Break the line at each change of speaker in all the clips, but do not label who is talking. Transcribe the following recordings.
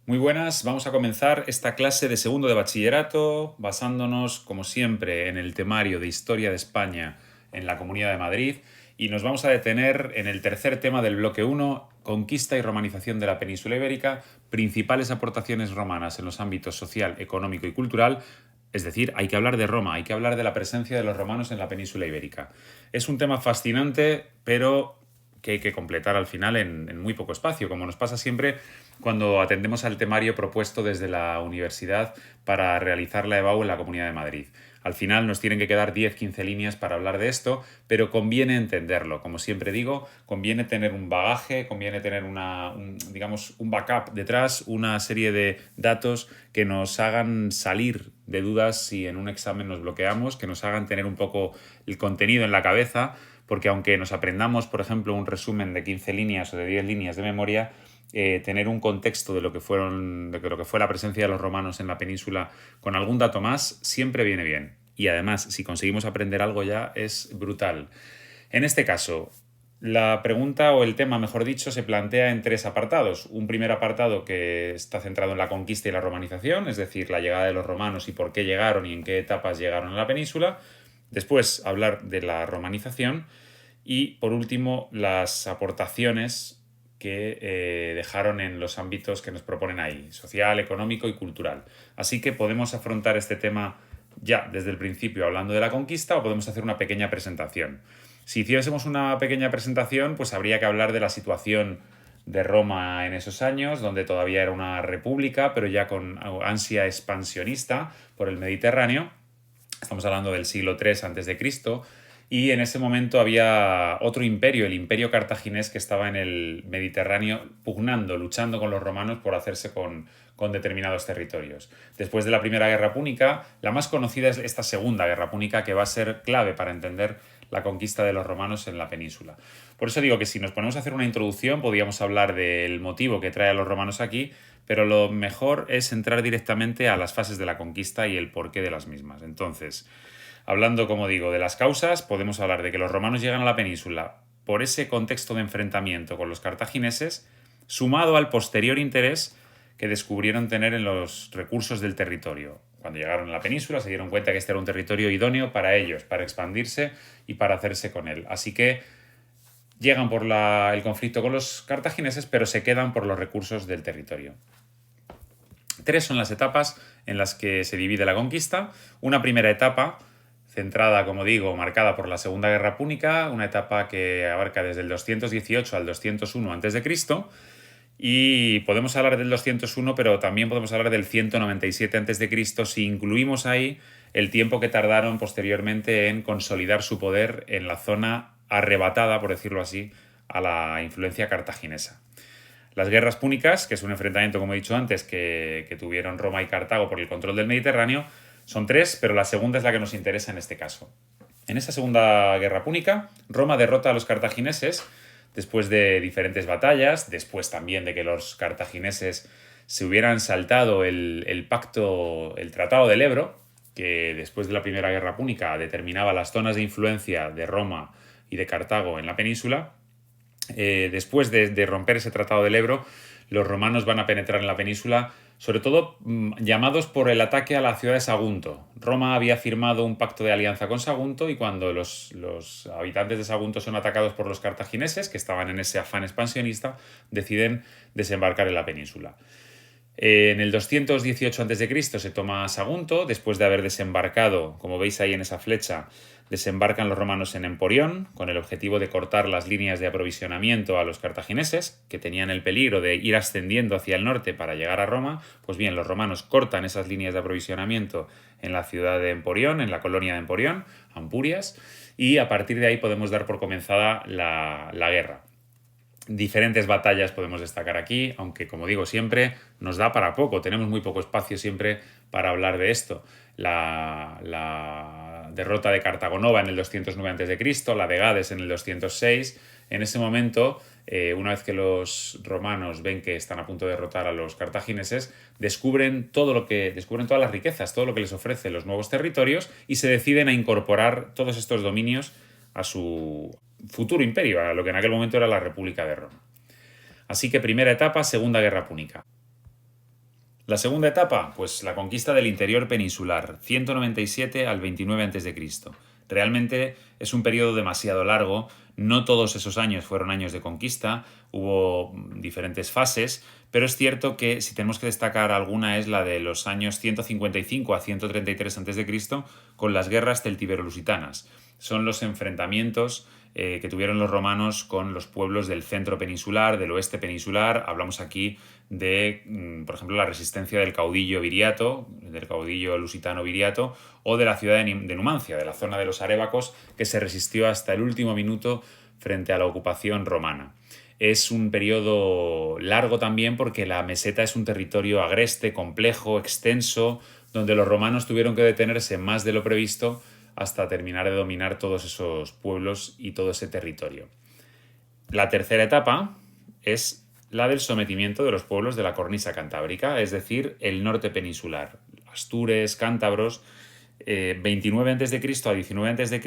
Muy buenas, vamos a comenzar esta clase de segundo de bachillerato basándonos, como siempre, en el temario de Historia de España en la Comunidad de Madrid y nos vamos a detener en el tercer tema del bloque 1, conquista y romanización de la península ibérica, principales aportaciones romanas en los ámbitos social, económico y cultural. Es decir, hay que hablar de Roma, hay que hablar de la presencia de los romanos en la península ibérica. Es un tema fascinante, pero que hay que completar al final en muy poco espacio, como nos pasa siempre cuando atendemos al temario propuesto desde la universidad para realizar la EBAU en la Comunidad de Madrid. Al final nos tienen que quedar 10-15 líneas para hablar de esto, pero conviene entenderlo. Como siempre digo, conviene tener un bagaje, conviene tener digamos, un backup detrás, una serie de datos que nos hagan salir de dudas si en un examen nos bloqueamos, que nos hagan tener un poco el contenido en la cabeza, porque aunque nos aprendamos, por ejemplo, un resumen de 15 líneas o de 10 líneas de memoria, tener un contexto de lo que fue la presencia de los romanos en la península con algún dato más siempre viene bien. Y además, si conseguimos aprender algo ya, es brutal. En este caso, la pregunta o el tema, mejor dicho, se plantea en tres apartados. Un primer apartado que está centrado en la conquista y la romanización, es decir, la llegada de los romanos y por qué llegaron y en qué etapas llegaron a la península. Después, hablar de la romanización. Y, por último, las aportaciones que dejaron en los ámbitos que nos proponen ahí, social, económico y cultural. Así que podemos afrontar este tema ya desde el principio hablando de la conquista o podemos hacer una pequeña presentación. Si hiciésemos una pequeña presentación, pues habría que hablar de la situación de Roma en esos años, donde todavía era una república, pero ya con ansia expansionista por el Mediterráneo. Estamos hablando del siglo III a.C., y en ese momento había otro imperio, el imperio cartaginés, que estaba en el Mediterráneo pugnando, luchando con los romanos por hacerse con determinados territorios. Después de la Primera Guerra Púnica, la más conocida es esta Segunda Guerra Púnica, que va a ser clave para entender la conquista de los romanos en la península. Por eso digo que si nos ponemos a hacer una introducción, podríamos hablar del motivo que trae a los romanos aquí, pero lo mejor es entrar directamente a las fases de la conquista y el porqué de las mismas. Entonces, hablando, como digo, de las causas, podemos hablar de que los romanos llegan a la península por ese contexto de enfrentamiento con los cartagineses, sumado al posterior interés que descubrieron tener en los recursos del territorio. Cuando llegaron a la península se dieron cuenta que este era un territorio idóneo para ellos, para expandirse y para hacerse con él. Así que llegan por el conflicto con los cartagineses, pero se quedan por los recursos del territorio. Tres son las etapas en las que se divide la conquista. Una primera etapa centrada, como digo, marcada por la Segunda Guerra Púnica, una etapa que abarca desde el 218 al 201 a.C., y podemos hablar del 201, pero también podemos hablar del 197 a.C. si incluimos ahí el tiempo que tardaron posteriormente en consolidar su poder en la zona arrebatada, por decirlo así, a la influencia cartaginesa. Las guerras púnicas, que es un enfrentamiento, como he dicho antes, que tuvieron Roma y Cartago por el control del Mediterráneo, son tres, pero la segunda es la que nos interesa en este caso. En esta segunda guerra púnica, Roma derrota a los cartagineses después de diferentes batallas, después también de que los cartagineses se hubieran saltado el pacto, el Tratado del Ebro, que después de la Primera Guerra Púnica determinaba las zonas de influencia de Roma y de Cartago en la península. Después de romper ese Tratado del Ebro, los romanos van a penetrar en la península, sobre todo llamados por el ataque a la ciudad de Sagunto. Roma había firmado un pacto de alianza con Sagunto y cuando los habitantes de Sagunto son atacados por los cartagineses, que estaban en ese afán expansionista, deciden desembarcar en la península. En el 218 a.C. se toma Sagunto, después de haber desembarcado, como veis ahí en esa flecha, desembarcan los romanos en Emporión, con el objetivo de cortar las líneas de aprovisionamiento a los cartagineses, que tenían el peligro de ir ascendiendo hacia el norte para llegar a Roma. Pues bien, los romanos cortan esas líneas de aprovisionamiento en la ciudad de Emporión, en la colonia de Emporión, Ampurias, y a partir de ahí podemos dar por comenzada la guerra. Diferentes batallas podemos destacar aquí, aunque como digo siempre, nos da para poco, tenemos muy poco espacio siempre para hablar de esto. La derrota de Cartagonova en el 209 a.C., la de Gades en el 206, en ese momento, una vez que los romanos ven que están a punto de derrotar a los cartagineses, descubren todas las riquezas, todo lo que les ofrece los nuevos territorios y se deciden a incorporar todos estos dominios a su futuro imperio, a lo que en aquel momento era la República de Roma. Así que primera etapa, Segunda Guerra Púnica. La segunda etapa, pues la conquista del interior peninsular, 197 al 29 a.C. Realmente es un periodo demasiado largo, no todos esos años fueron años de conquista, hubo diferentes fases, pero es cierto que si tenemos que destacar alguna es la de los años 155 a 133 a.C. con las guerras celtibero-lusitanas. Son los enfrentamientos que tuvieron los romanos con los pueblos del centro peninsular, del oeste peninsular. Hablamos aquí de, por ejemplo, la resistencia del caudillo Viriato, del caudillo lusitano Viriato, o de la ciudad de Numancia, de la zona de los Arébacos, que se resistió hasta el último minuto frente a la ocupación romana. Es un periodo largo también porque la meseta es un territorio agreste, complejo, extenso, donde los romanos tuvieron que detenerse más de lo previsto hasta terminar de dominar todos esos pueblos y todo ese territorio. La tercera etapa es la del sometimiento de los pueblos de la cornisa cantábrica, es decir, el norte peninsular, astures, cántabros, 29 a.C. a 19 a.C.,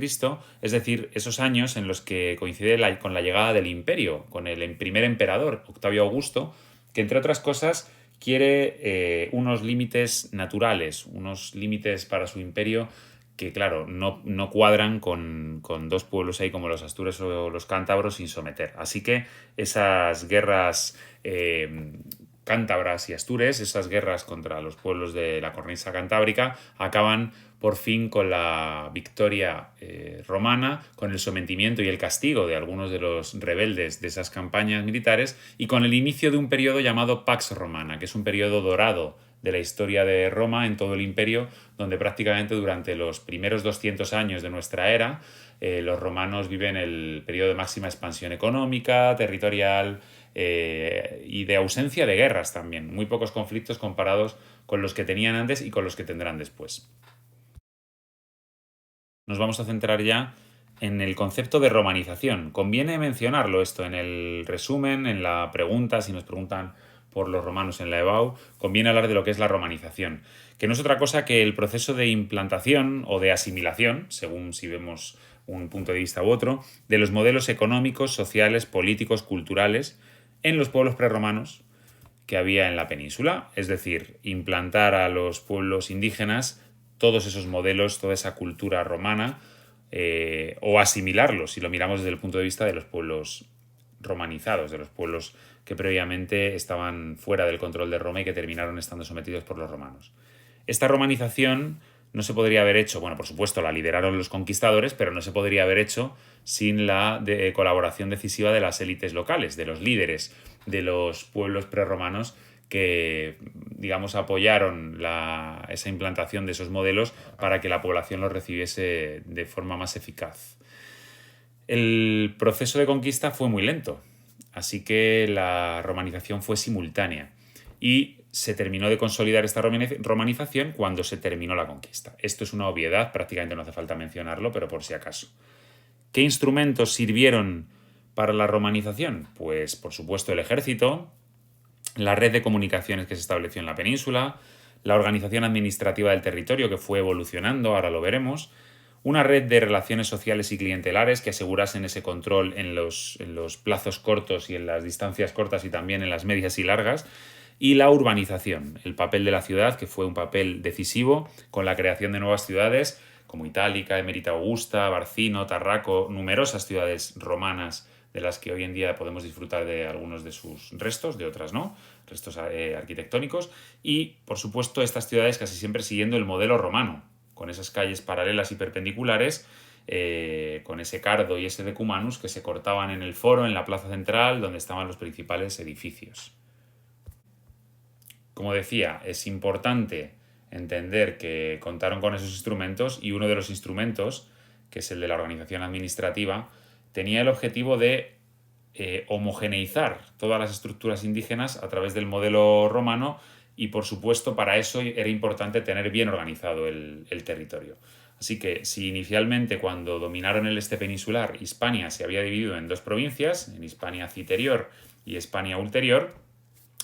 es decir, esos años en los que coincide con la llegada del imperio, con el primer emperador, Octavio Augusto, que entre otras cosas quiere unos límites naturales, unos límites para su imperio que, claro, no cuadran con dos pueblos ahí como los astures o los cántabros sin someter. Así que esas guerras cántabras y astures, esas guerras contra los pueblos de la cornisa cantábrica, acaban por fin con la victoria romana, con el sometimiento y el castigo de algunos de los rebeldes de esas campañas militares y con el inicio de un periodo llamado Pax Romana, que es un periodo dorado de la historia de Roma en todo el imperio, donde prácticamente durante los primeros 200 años de nuestra era los romanos viven el periodo de máxima expansión económica, territorial y de ausencia de guerras también. Muy pocos conflictos comparados con los que tenían antes y con los que tendrán después. Nos vamos a centrar ya en el concepto de romanización. Conviene mencionarlo esto en el resumen, en la pregunta, si nos preguntan por los romanos en la EBAU, conviene hablar de lo que es la romanización, que no es otra cosa que el proceso de implantación o de asimilación, según si vemos un punto de vista u otro, de los modelos económicos, sociales, políticos, culturales en los pueblos prerromanos que había en la península, es decir, implantar a los pueblos indígenas todos esos modelos, toda esa cultura romana, o asimilarlos, si lo miramos desde el punto de vista de los pueblos romanizados, de los pueblos que previamente estaban fuera del control de Roma y que terminaron estando sometidos por los romanos. Esta romanización no se podría haber hecho, bueno, por supuesto la lideraron los conquistadores, pero no se podría haber hecho sin la colaboración decisiva de las élites locales, de los líderes de los pueblos prerromanos que, digamos, apoyaron esa implantación de esos modelos para que la población los recibiese de forma más eficaz. El proceso de conquista fue muy lento, así que la romanización fue simultánea y se terminó de consolidar esta romanización cuando se terminó la conquista. Esto es una obviedad, prácticamente no hace falta mencionarlo, pero por si acaso. ¿Qué instrumentos sirvieron para la romanización? Pues, por supuesto, el ejército, la red de comunicaciones que se estableció en la península, la organización administrativa del territorio que fue evolucionando, ahora lo veremos, una red de relaciones sociales y clientelares que asegurasen ese control en los plazos cortos y en las distancias cortas y también en las medias y largas, y la urbanización, el papel de la ciudad, que fue un papel decisivo con la creación de nuevas ciudades como Itálica, Emerita Augusta, Barcino, Tarraco, numerosas ciudades romanas de las que hoy en día podemos disfrutar de algunos de sus restos, de otras no, restos arquitectónicos, y por supuesto estas ciudades casi siempre siguiendo el modelo romano, con esas calles paralelas y perpendiculares, con ese cardo y ese decumanus que se cortaban en el foro, en la plaza central, donde estaban los principales edificios. Como decía, es importante entender que contaron con esos instrumentos y uno de los instrumentos, que es el de la organización administrativa, tenía el objetivo de homogeneizar todas las estructuras indígenas a través del modelo romano y, por supuesto, para eso era importante tener bien organizado el territorio. Así que si inicialmente cuando dominaron el este peninsular, Hispania se había dividido en dos provincias, en Hispania Citerior y Hispania Ulterior,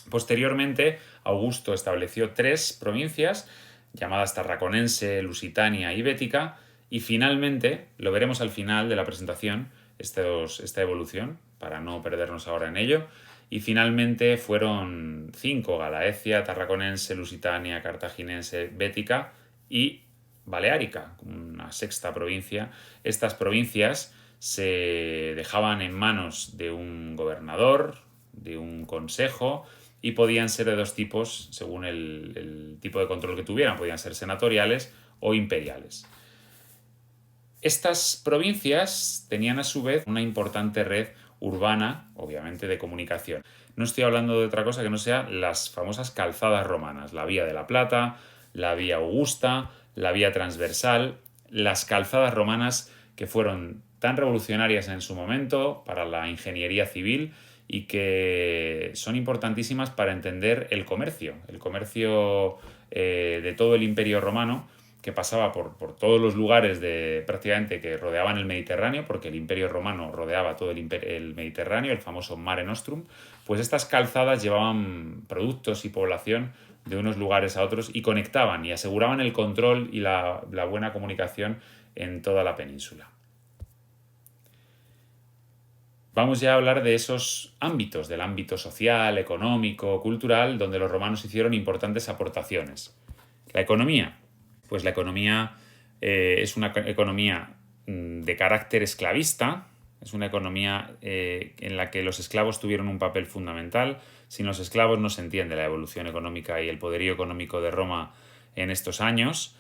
posteriormente Augusto estableció tres provincias llamadas Tarraconense, Lusitania y Bética, y finalmente, lo veremos al final de la presentación, esta evolución, para no perdernos ahora en ello, y finalmente fueron 5: Galaecia, Tarraconense, Lusitania, Cartaginense, Bética y Baleárica, una sexta provincia. Estas provincias se dejaban en manos de un gobernador, de un consejo, y podían ser de dos tipos según el tipo de control que tuvieran. Podían ser senatoriales o imperiales. Estas provincias tenían a su vez una importante red urbana, obviamente, de comunicación. No estoy hablando de otra cosa que no sea las famosas calzadas romanas, la Vía de la Plata, la Vía Augusta, la Vía Transversal, las calzadas romanas que fueron tan revolucionarias en su momento para la ingeniería civil y que son importantísimas para entender el comercio de todo el Imperio Romano, que pasaba por todos los lugares prácticamente que rodeaban el Mediterráneo, porque el Imperio Romano rodeaba todo el Mediterráneo, el famoso Mare Nostrum. Pues estas calzadas llevaban productos y población de unos lugares a otros y conectaban y aseguraban el control y la buena comunicación en toda la península. Vamos ya a hablar de esos ámbitos, del ámbito social, económico, cultural, donde los romanos hicieron importantes aportaciones. La economía. Pues la economía es una economía de carácter esclavista, es una economía en la que los esclavos tuvieron un papel fundamental. Sin los esclavos no se entiende la evolución económica y el poderío económico de Roma en estos años.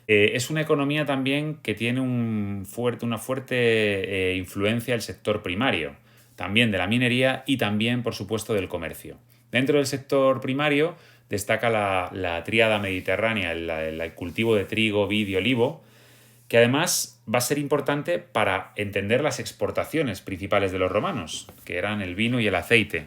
Es una economía también que tiene una fuerte influencia del sector primario, también de la minería y también, por supuesto, del comercio. Dentro del sector primario destaca la tríada mediterránea, el cultivo de trigo, vid y olivo, que además va a ser importante para entender las exportaciones principales de los romanos, que eran el vino y el aceite.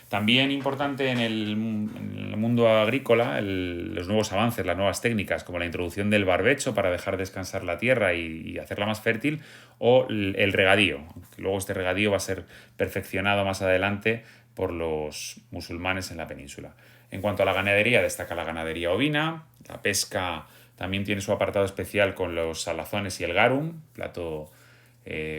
También importante en el mundo agrícola, los nuevos avances, las nuevas técnicas, como la introducción del barbecho para dejar descansar la tierra y hacerla más fértil, o el regadío. Luego este regadío va a ser perfeccionado más adelante por los musulmanes en la península. En cuanto a la ganadería, destaca la ganadería ovina, la pesca también tiene su apartado especial con los salazones y el garum, plato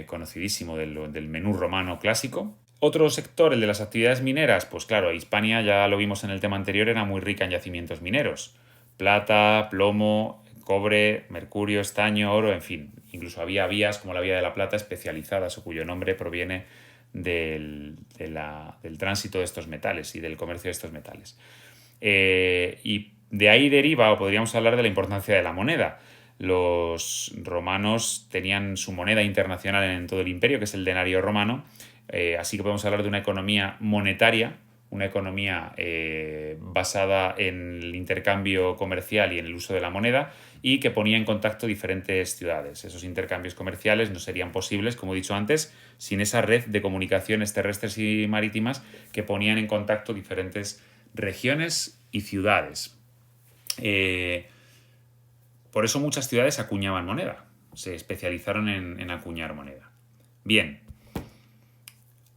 conocidísimo del menú romano clásico. Otro sector, el de las actividades mineras, pues claro, Hispania, ya lo vimos en el tema anterior, era muy rica en yacimientos mineros. Plata, plomo, cobre, mercurio, estaño, oro, en fin. Incluso había vías como la Vía de la Plata especializadas o cuyo nombre proviene del tránsito de estos metales y del comercio de estos metales. Y de ahí deriva, o podríamos hablar de la importancia de la moneda. Los romanos tenían su moneda internacional en todo el imperio, que es el denario romano, así que podemos hablar de una economía monetaria, una economía basada en el intercambio comercial y en el uso de la moneda, y que ponía en contacto diferentes ciudades. Esos intercambios comerciales no serían posibles, como he dicho antes, sin esa red de comunicaciones terrestres y marítimas que ponían en contacto diferentes regiones y ciudades. Por eso muchas ciudades acuñaban moneda, se especializaron en acuñar moneda. Bien,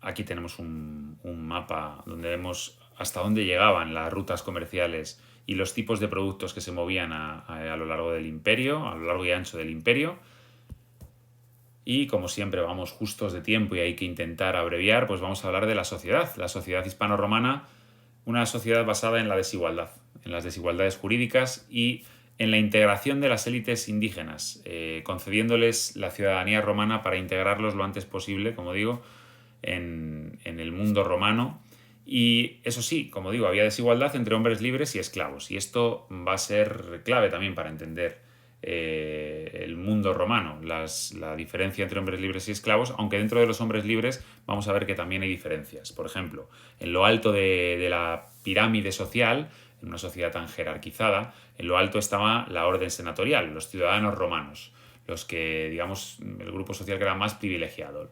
aquí tenemos un mapa donde vemos hasta dónde llegaban las rutas comerciales y los tipos de productos que se movían a lo largo del imperio, a lo largo y ancho del imperio. Y como siempre vamos justos de tiempo y hay que intentar abreviar, pues vamos a hablar de la sociedad hispano-romana, una sociedad basada en la desigualdad, en las desigualdades jurídicas y en la integración de las élites indígenas, concediéndoles la ciudadanía romana para integrarlos lo antes posible, como digo, en el mundo romano. Y eso sí, como digo, había desigualdad entre hombres libres y esclavos. Y esto va a ser clave también para entender el mundo romano, la diferencia entre hombres libres y esclavos, aunque dentro de los hombres libres vamos a ver que también hay diferencias. Por ejemplo, en lo alto de la pirámide social, en una sociedad tan jerarquizada, en lo alto estaba la orden senatorial, los ciudadanos romanos, los que, digamos, el grupo social que era más privilegiado,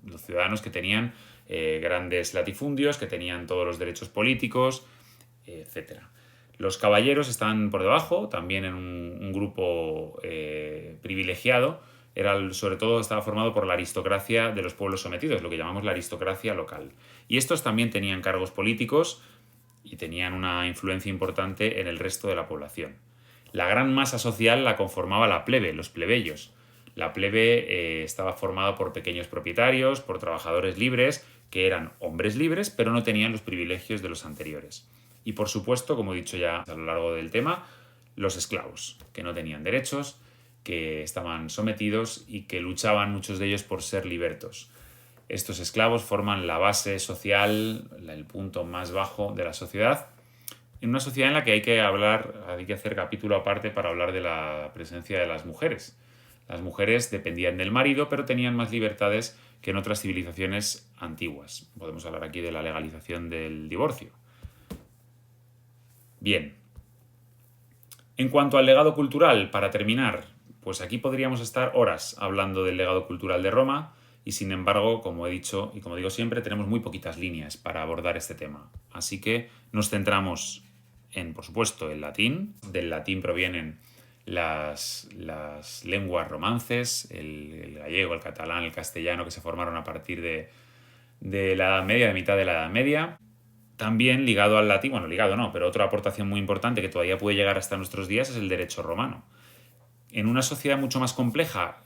los ciudadanos que tenían grandes latifundios, que tenían todos los derechos políticos, etc. Los caballeros estaban por debajo, también en un grupo privilegiado. Sobre todo estaba formado por la aristocracia de los pueblos sometidos, lo que llamamos la aristocracia local. Y estos también tenían cargos políticos y tenían una influencia importante en el resto de la población. La gran masa social la conformaba la plebe, los plebeyos. La plebe estaba formada por pequeños propietarios, por trabajadores libres, que eran hombres libres, pero no tenían los privilegios de los anteriores. Y por supuesto, como he dicho ya a lo largo del tema, los esclavos, que no tenían derechos, que estaban sometidos y que luchaban muchos de ellos por ser libertos. Estos esclavos forman la base social, el punto más bajo de la sociedad, en una sociedad en la que hay que hacer capítulo aparte para hablar de la presencia de las mujeres. Las mujeres dependían del marido, pero tenían más libertades que en otras civilizaciones antiguas. Podemos hablar aquí de la legalización del divorcio. Bien. En cuanto al legado cultural, para terminar, pues aquí podríamos estar horas hablando del legado cultural de Roma y sin embargo, como he dicho y como digo siempre, tenemos muy poquitas líneas para abordar este tema. Así que nos centramos en, por supuesto, el latín. Del latín provienen las lenguas romances, el gallego, el catalán, el castellano, que se formaron a partir de la Edad Media, de mitad de la Edad Media. También ligado al latín, bueno, ligado no, pero otra aportación muy importante que todavía puede llegar hasta nuestros días es el derecho romano. En una sociedad mucho más compleja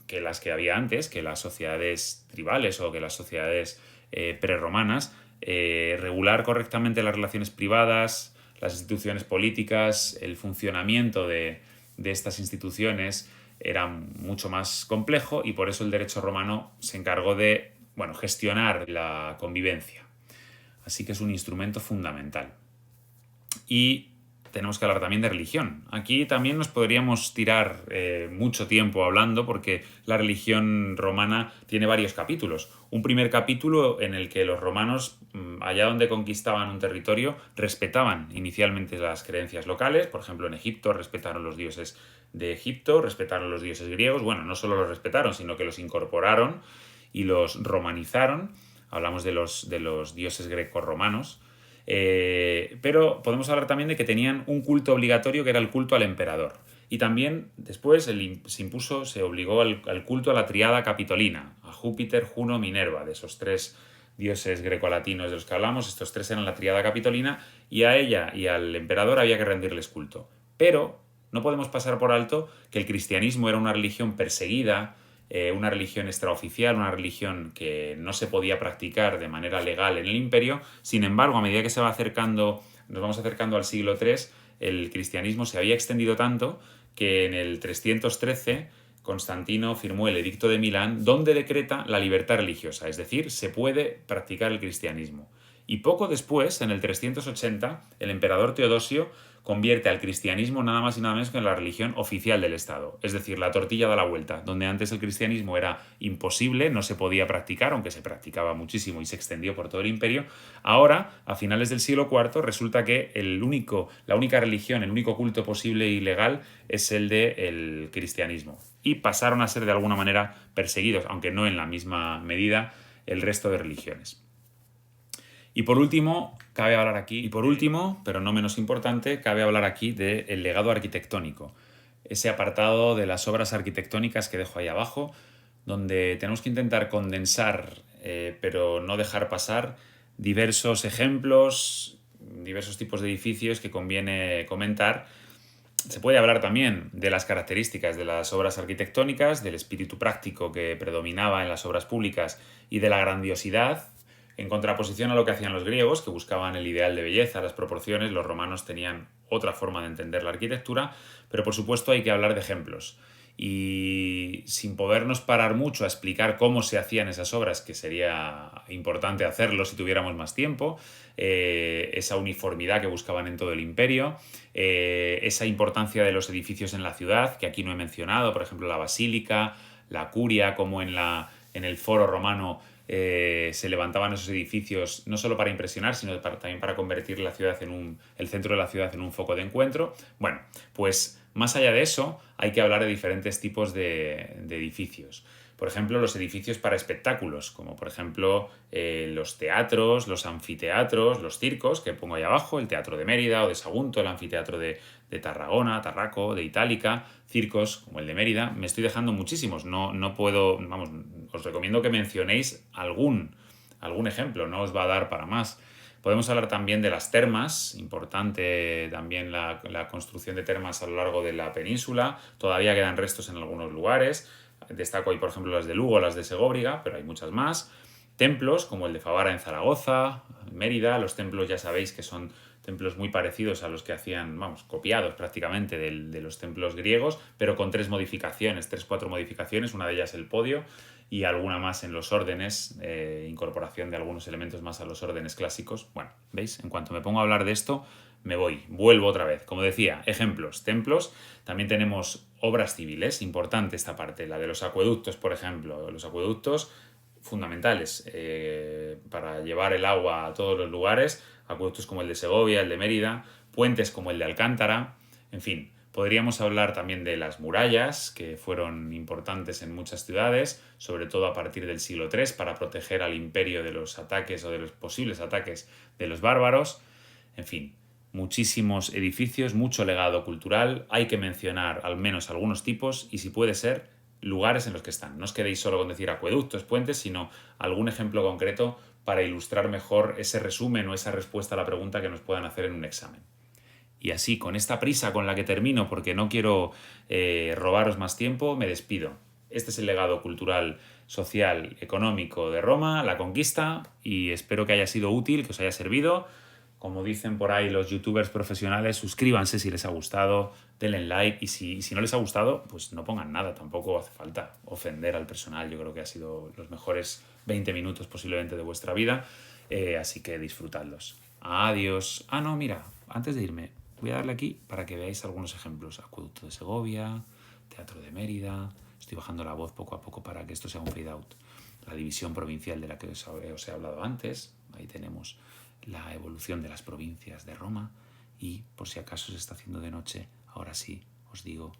que las que había antes, que las sociedades tribales o que las sociedades prerromanas, regular correctamente las relaciones privadas, las instituciones políticas, el funcionamiento de estas instituciones era mucho más complejo y por eso el derecho romano se encargó de gestionar la convivencia. Así que es un instrumento fundamental. Y tenemos que hablar también de religión. Aquí también nos podríamos tirar mucho tiempo hablando porque la religión romana tiene varios capítulos. Un primer capítulo en el que los romanos, allá donde conquistaban un territorio, respetaban inicialmente las creencias locales. Por ejemplo, en Egipto respetaron los dioses de Egipto, respetaron los dioses griegos. Bueno, no solo los respetaron, sino que los incorporaron y los romanizaron. Hablamos de los dioses grecorromanos. Pero podemos hablar también de que tenían un culto obligatorio que era el culto al emperador. Y también después se obligó al culto a la triada capitolina, a Júpiter, Juno, Minerva, de esos tres dioses grecolatinos de los que hablamos. Estos tres eran la triada capitolina y a ella y al emperador había que rendirles culto. Pero no podemos pasar por alto que el cristianismo era una religión perseguida, una religión extraoficial, una religión que no se podía practicar de manera legal en el imperio. Sin embargo, a medida que nos vamos acercando al siglo III, el cristianismo se había extendido tanto que en el 313 Constantino firmó el Edicto de Milán, donde decreta la libertad religiosa, es decir, se puede practicar el cristianismo. Y poco después, en el 380, el emperador Teodosio convierte al cristianismo nada más y nada menos que en la religión oficial del Estado. Es decir, la tortilla da la vuelta. Donde antes el cristianismo era imposible, no se podía practicar, aunque se practicaba muchísimo y se extendió por todo el imperio, ahora, a finales del siglo IV, resulta que la única religión, el único culto posible y legal es el del cristianismo. Y pasaron a ser de alguna manera perseguidos, aunque no en la misma medida, el resto de religiones. Y por último, pero no menos importante, cabe hablar aquí del legado arquitectónico. Ese apartado de las obras arquitectónicas que dejo ahí abajo, donde tenemos que intentar condensar, pero no dejar pasar, diversos ejemplos, diversos tipos de edificios que conviene comentar. Se puede hablar también de las características de las obras arquitectónicas, del espíritu práctico que predominaba en las obras públicas y de la grandiosidad. En contraposición a lo que hacían los griegos, que buscaban el ideal de belleza, las proporciones, los romanos tenían otra forma de entender la arquitectura, pero por supuesto hay que hablar de ejemplos. Y sin podernos parar mucho a explicar cómo se hacían esas obras, que sería importante hacerlo si tuviéramos más tiempo, esa uniformidad que buscaban en todo el imperio, esa importancia de los edificios en la ciudad, que aquí no he mencionado, por ejemplo la basílica, la curia, como en el foro romano se levantaban esos edificios no solo para impresionar, sino también para convertir la ciudad el centro de la ciudad en un foco de encuentro. Bueno, pues más allá de eso hay que hablar de diferentes tipos de edificios. Por ejemplo, los edificios para espectáculos, como por ejemplo los teatros, los anfiteatros, los circos, que pongo ahí abajo, el Teatro de Mérida o de Sagunto, el anfiteatro de Tarragona, Tarraco, de Itálica, circos como el de Mérida. Me estoy dejando muchísimos, no puedo, os recomiendo que mencionéis algún ejemplo, no os va a dar para más. Podemos hablar también de las termas, importante también la construcción de termas a lo largo de la península, todavía quedan restos en algunos lugares. Destaco ahí, por ejemplo, las de Lugo, las de Segóbriga, pero hay muchas más. Templos, como el de Favara en Zaragoza, en Mérida. Los templos ya sabéis que son templos muy parecidos a los que hacían, vamos, copiados prácticamente de los templos griegos, pero con 4 modificaciones, una de ellas el podio y alguna más en los órdenes, incorporación de algunos elementos más a los órdenes clásicos. Bueno, ¿veis? En cuanto me pongo a hablar de esto, vuelvo otra vez. Como decía, ejemplos, templos, también tenemos obras civiles, importante esta parte, la de los acueductos, por ejemplo. Los acueductos fundamentales para llevar el agua a todos los lugares, acueductos como el de Segovia, el de Mérida, puentes como el de Alcántara, en fin. Podríamos hablar también de las murallas, que fueron importantes en muchas ciudades, sobre todo a partir del siglo III, para proteger al imperio de los ataques o de los posibles ataques de los bárbaros. En fin, muchísimos edificios, mucho legado cultural. Hay que mencionar al menos algunos tipos y, si puede ser, lugares en los que están. No os quedéis solo con decir acueductos, puentes, sino algún ejemplo concreto para ilustrar mejor ese resumen o esa respuesta a la pregunta que nos puedan hacer en un examen. Y así, con esta prisa con la que termino, porque no quiero robaros más tiempo, me despido. Este es el legado cultural, social, económico de Roma, la conquista, y espero que haya sido útil, que os haya servido. Como dicen por ahí los youtubers profesionales, suscríbanse si les ha gustado, denle like, y si no les ha gustado, pues no pongan nada, tampoco hace falta ofender al personal. Yo creo que ha sido los mejores 20 minutos posiblemente de vuestra vida, así que disfrutadlos. Adiós. Ah, no, mira, antes de irme, voy a darle aquí para que veáis algunos ejemplos. Acueducto de Segovia, Teatro de Mérida. Estoy bajando la voz poco a poco para que esto sea un fade out. La división provincial de la que os he hablado antes. Ahí tenemos la evolución de las provincias de Roma. Y por si acaso se está haciendo de noche, ahora sí os digo